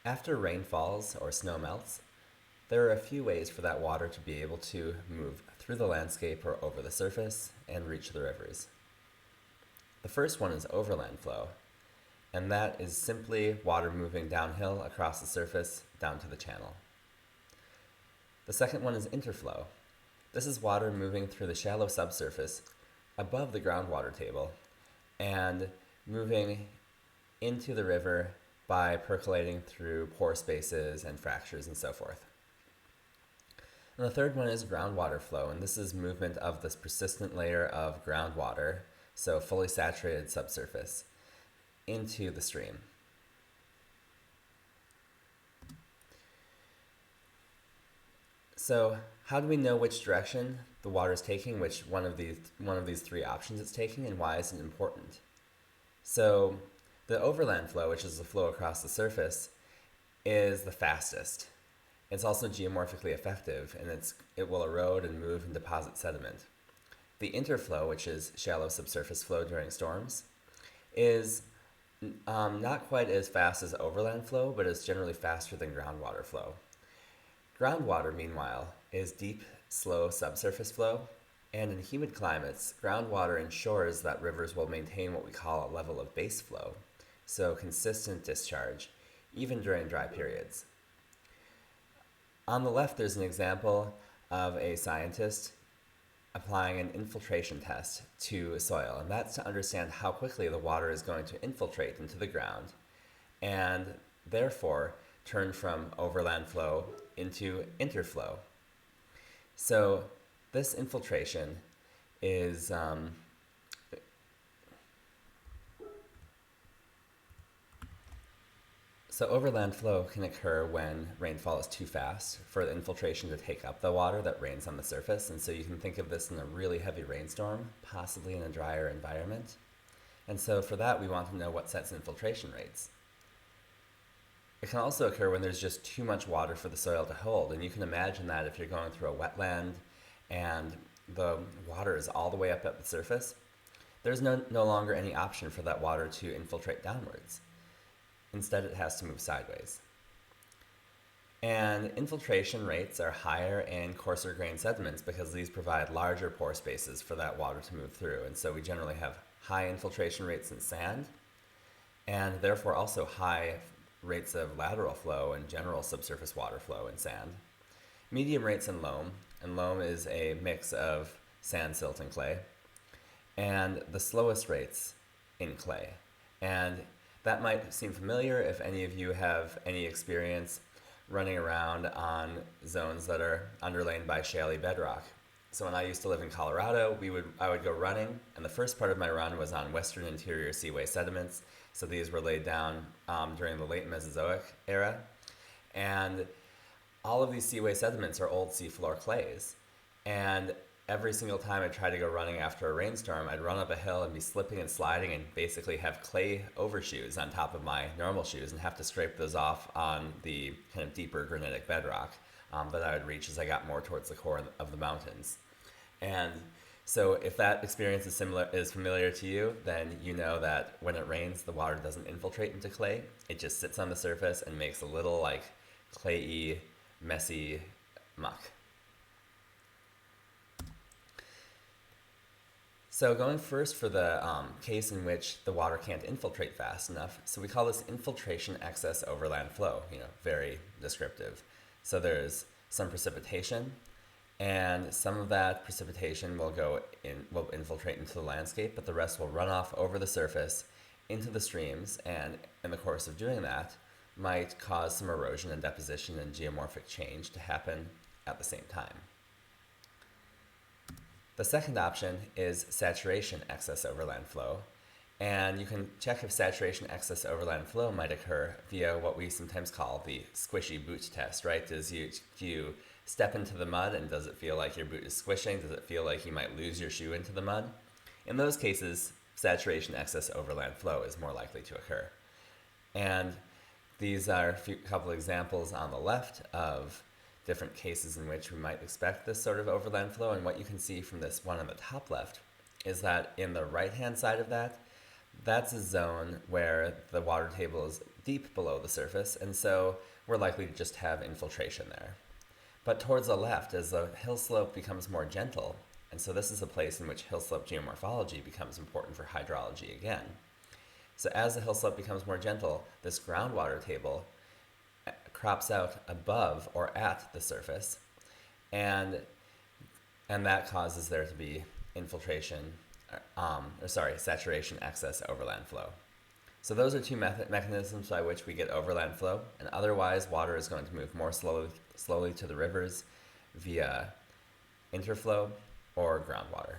After rain falls or snow melts, there are a few ways for that water to be able to move through the landscape or over the surface and reach the rivers. The first one is overland flow, and that is simply water moving downhill across the surface down to the channel. The second one is interflow. This is water moving through the shallow subsurface above the groundwater table and moving into the river by percolating through pore spaces and fractures and so forth. And the third one is groundwater flow, and this is movement of this persistent layer of groundwater, so fully saturated subsurface, into the stream. So how do we know which direction the water is taking, which one of these three options it's taking, and why is it important? So the overland flow, which is the flow across the surface, is the fastest. It's also geomorphically effective, and it will erode and move and deposit sediment. The interflow, which is shallow subsurface flow during storms, is not quite as fast as overland flow, but is generally faster than groundwater flow. Groundwater, meanwhile, is deep, slow subsurface flow, and in humid climates, groundwater ensures that rivers will maintain what we call a level of baseflow, so consistent discharge, even during dry periods. On the left, there's an example of a scientist applying an infiltration test to soil, and that's to understand how quickly the water is going to infiltrate into the ground and therefore turn from overland flow into interflow. So this infiltration is So overland flow can occur when rainfall is too fast for the infiltration to take up the water that rains on the surface, and so you can think of this in a really heavy rainstorm, possibly in a drier environment. And so for that, we want to know what sets infiltration rates. It can also occur when there's just too much water for the soil to hold, and you can imagine that if you're going through a wetland and the water is all the way up at the surface, there's no longer any option for that water to infiltrate downwards. Instead, it has to move sideways. And infiltration rates are higher in coarser grained sediments because these provide larger pore spaces for that water to move through. And so we generally have high infiltration rates in sand, and therefore also high rates of lateral flow and general subsurface water flow in sand. Medium rates in loam, and loam is a mix of sand, silt, and clay. And the slowest rates in clay. And that might seem familiar if any of you have any experience running around on zones that are underlain by shaly bedrock. So when I used to live in Colorado, I would go running, and the first part of my run was on western interior seaway sediments. So these were laid down during the late Mesozoic era. And all of these seaway sediments are old seafloor clays. And every single time I tried to go running after a rainstorm, I'd run up a hill and be slipping and sliding and basically have clay overshoes on top of my normal shoes and have to scrape those off on the kind of deeper granitic bedrock that I would reach as I got more towards the core of the mountains. And so if that experience is familiar to you, then you know that when it rains, the water doesn't infiltrate into clay. It just sits on the surface and makes a little like clayey, messy muck. So going first for the case in which the water can't infiltrate fast enough, so we call this infiltration excess overland flow, very descriptive. So there's some precipitation, and some of that precipitation will infiltrate into the landscape, but the rest will run off over the surface into the streams, and in the course of doing that, might cause some erosion and deposition and geomorphic change to happen at the same time. The second option is saturation excess overland flow, and you can check if saturation excess overland flow might occur via what we sometimes call the squishy boot test, right? Do you step into the mud and does it feel like your boot is squishing? Does it feel like you might lose your shoe into the mud? In those cases, saturation excess overland flow is more likely to occur. And these are a couple examples on the left of different cases in which we might expect this sort of overland flow. And what you can see from this one on the top left is that in the right-hand side of that, That's a zone where the water table is deep below the surface, and so we're likely to just have infiltration there. But towards the left, as the hill slope becomes more gentle, and so this is a place in which hill slope geomorphology becomes important for hydrology again. So as the hill slope becomes more gentle, this groundwater table crops out above or at the surface, and that causes there to be infiltration, saturation, excess, overland flow. So those are two mechanisms by which we get overland flow, and otherwise water is going to move more slowly to the rivers via interflow or groundwater.